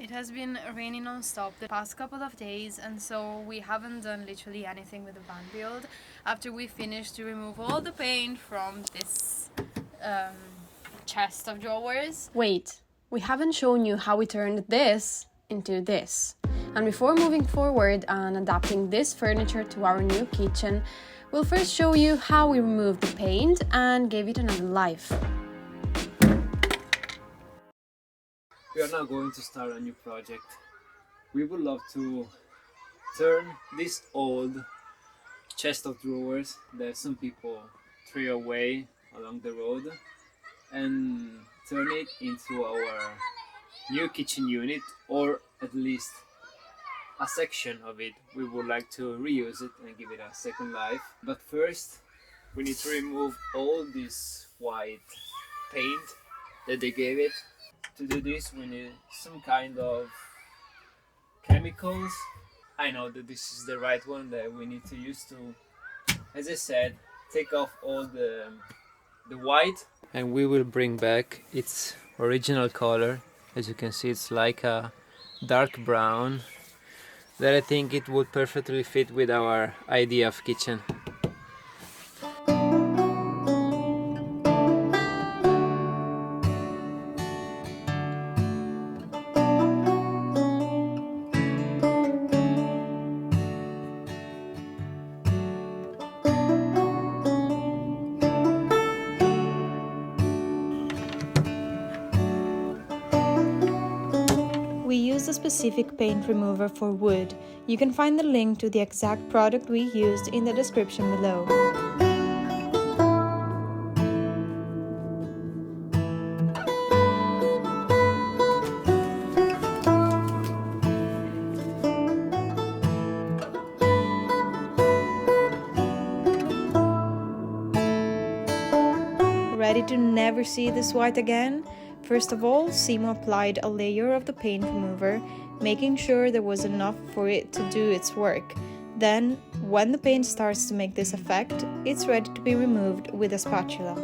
It has been raining non-stop the past couple of days, and so we haven't done literally anything with the van build after we finished to remove all the paint from this chest of drawers. Wait, we haven't shown you how we turned this into this. And before moving forward and adapting this furniture to our new kitchen, we'll first show you how we removed the paint and gave it another life. We are now going to start a new project. We would love to turn this old chest of drawers that some people threw away along the road and turn it into our new kitchen unit, or at least a section of it. We would like to reuse it and give it a second life. But first, we need to remove all this white paint that they gave it. To do this, we need some kind of chemicals. I know that this is the right one that we need to use to, as I said, take off all the white, and we will bring back its original color. As you can see, it's like a dark brown that I think it would perfectly fit with our idea of kitchen. We used a specific paint remover for wood. You can find the link to the exact product we used in the description below. Ready to never see this white again? First of all, Simo applied a layer of the paint remover, making sure there was enough for it to do its work. Then, when the paint starts to make this effect, it's ready to be removed with a spatula.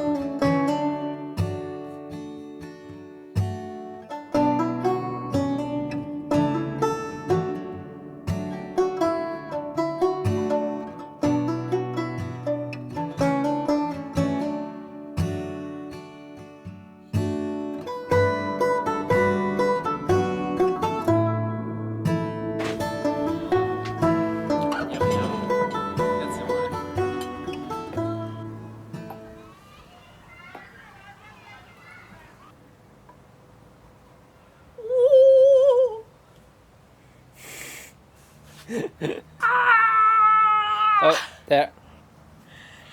Oh, there.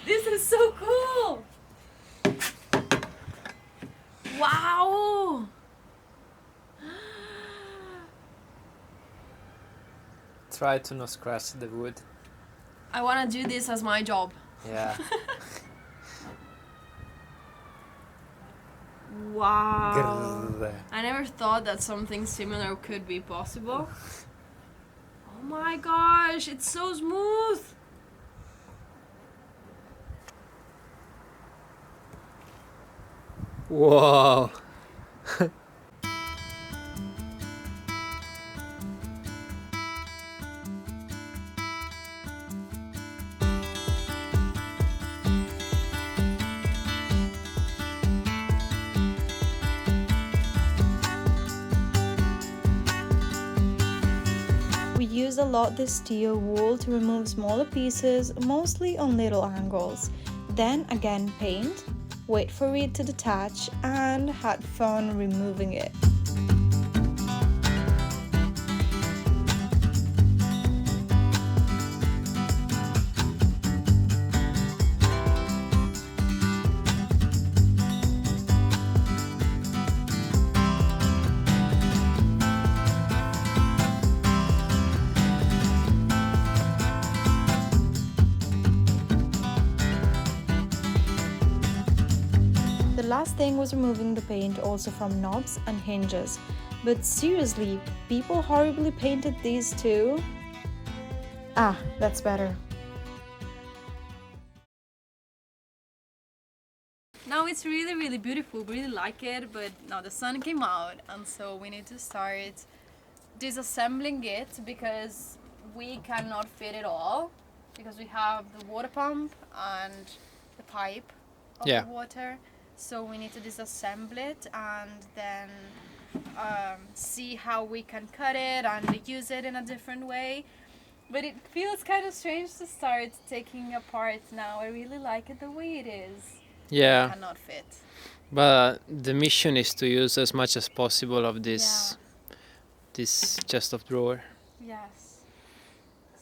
This is so cool! Wow! Try to not scratch the wood. I want to do this as my job. Yeah. Wow! Grrr. I never thought that something similar could be possible. Oh my gosh, it's so smooth! Whoa. We used a lot this steel wool to remove smaller pieces, mostly on little angles. Then again paint, wait for it to detach, and had fun removing it. The last thing was removing the paint also from knobs and hinges. But seriously, people horribly painted these too? Ah, that's better. Now it's really beautiful, really like it, but now the sun came out and so we need to start disassembling it because we cannot fit it all, because we have the water pump and the pipe of Yeah. the water. So we need to disassemble it and then see how we can cut it and use it in a different way. But it feels kind of strange to start taking apart now. I really like it the way it is. Yeah. It cannot fit. But the mission is to use as much as possible of this chest of drawer. Yes.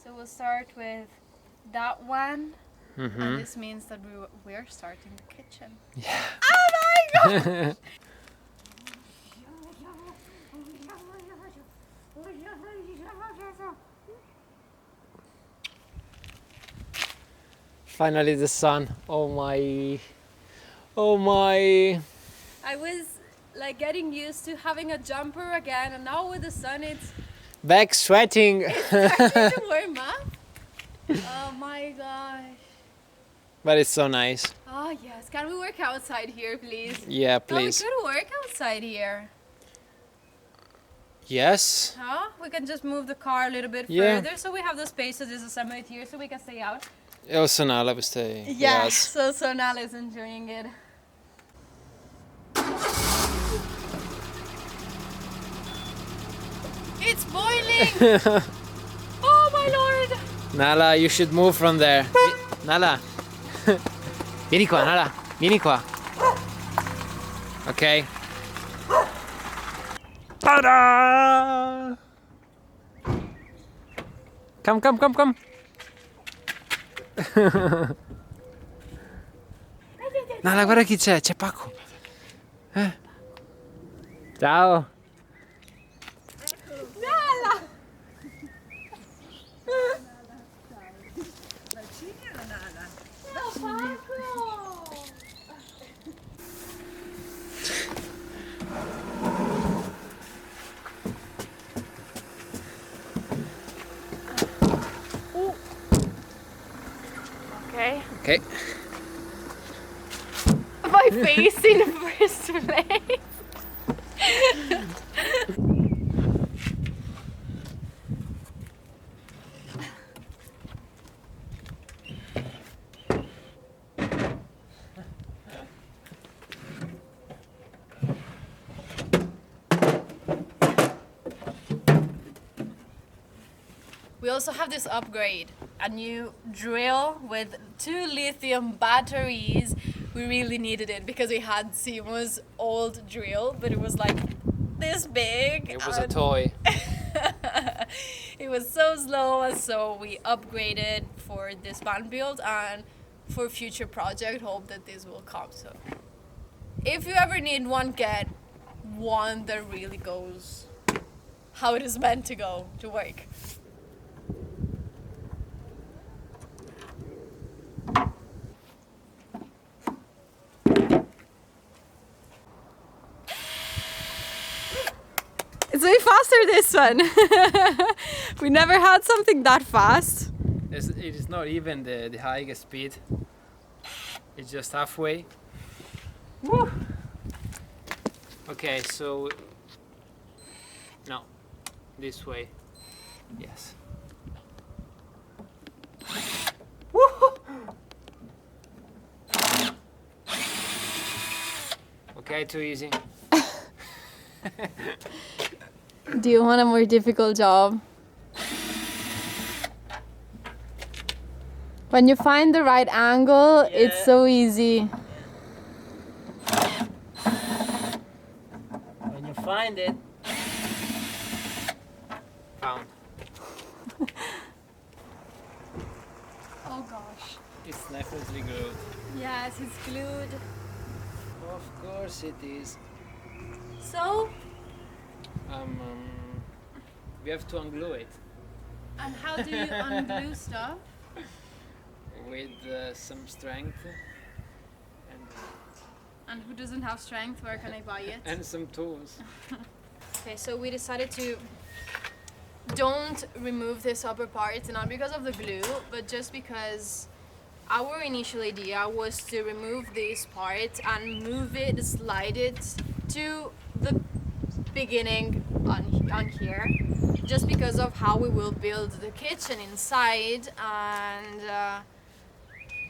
So we'll start with that one. Mm-hmm. And this means that we're starting the kitchen. Yeah. Oh my god! Finally the sun. Oh my. Oh my. I was like getting used to having a jumper again, and now with the sun it's Back sweating. starting to warm up. Oh my gosh. But it's so nice. Oh yes, can we work outside here please? Yeah, No, we please. could work outside here. Yes. Huh? We can just move the car a little bit Yeah. further so we have the space to disassemble it here so we can stay out. Also now I will stay. Yes. So Nal is enjoying it. It's boiling! Oh my lord! Nala, you should move from there. Nala. Vieni qua, Nala. Vieni qua. Okay. Ta-da! Come, come, come, come. Nala, guarda chi c'è Paco. Ciao. Nala! Okay. Okay. My face in the first place. We also have this upgrade, a new drill with 2 lithium batteries. We really needed it because we had Simo's old drill, but it was like this big. It was a and toy. it was so slow, and so we upgraded for this band build and for future project. Hope that this will come. So if you ever need one, get one that really goes how it is meant to go to work. It's way faster this one. We never had something that fast. It is not even the highest speed. It's just halfway. Woo! Okay, so no, this way. Yes. Woo! Okay, too easy. Do you want a more difficult job? When you find the right angle, it's Yeah. so easy. When you find it, found. Oh gosh. It's definitely glued. Yes, it's glued. Of course it is. So, We have to unglue it and how do you unglue stuff? with some strength And who doesn't have strength, where can I buy it? and some tools. Okay, so we decided to don't remove this upper part, not because of the glue, but just because our initial idea was to remove this part and move it, slide it to the beginning on here. just because of how we will build the kitchen inside. And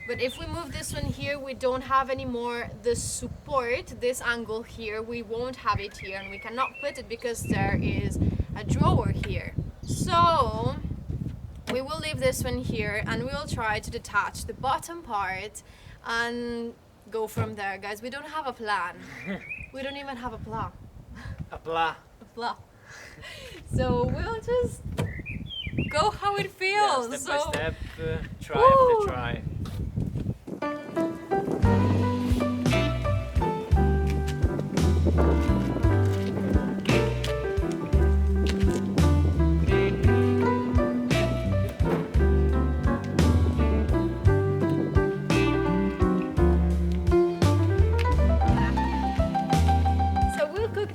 but if we move this one here, we don't have anymore the support, this angle here, we won't have it here, and we cannot put it because there is a drawer here. So we will leave this one here, and we will try to detach the bottom part and go from there, guys. We don't have a plan. We don't even have a plan. A blah. A plan. So we'll just go how it feels. Yeah, step by step, try Woo! after try.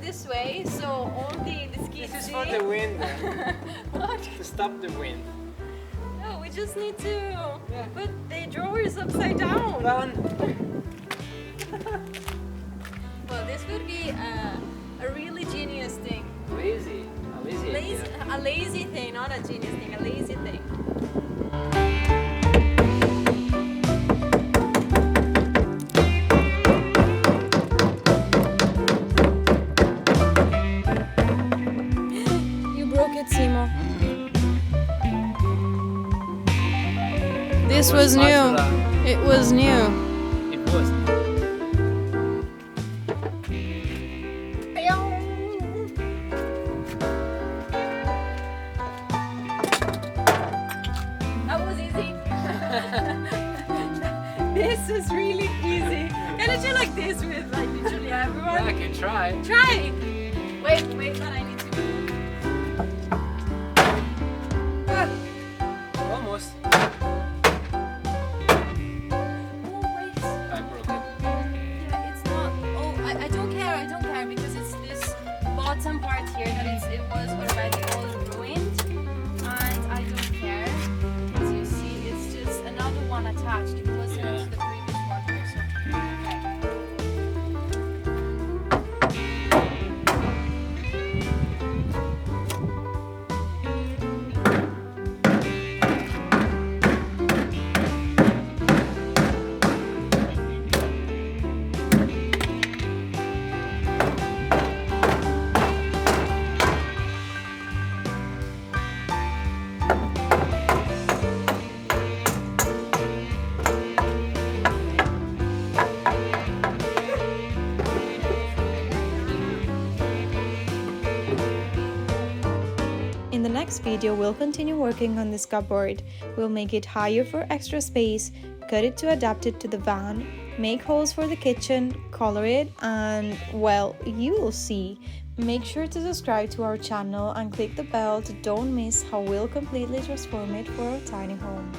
This way, so only the skis. This is for the wind. What? To stop the wind. No, we just need to put the drawers upside down. Down. Well, this would be a really genius thing. Lazy. A lazy thing, not a genius thing, a lazy thing. Simo. This was new. It was new. It was new. That was easy. This is really easy. Can I do like this with like literally everyone? Yeah, I can try. Try! Wait, but I need to. Almost. Oh, wait. I broke it. Yeah, it's not. Oh, I don't care because it's this bottom part here that it was already all ruined, and I don't care. As you see, it's just another one attached. It wasn't the previous one. So, okay. In the next video, we'll continue working on this cupboard. We'll make it higher for extra space, cut it to adapt it to the van, make holes for the kitchen, color it, and well, you will see. Make sure to subscribe to our channel and click the bell to don't miss how we'll completely transform it for our tiny home.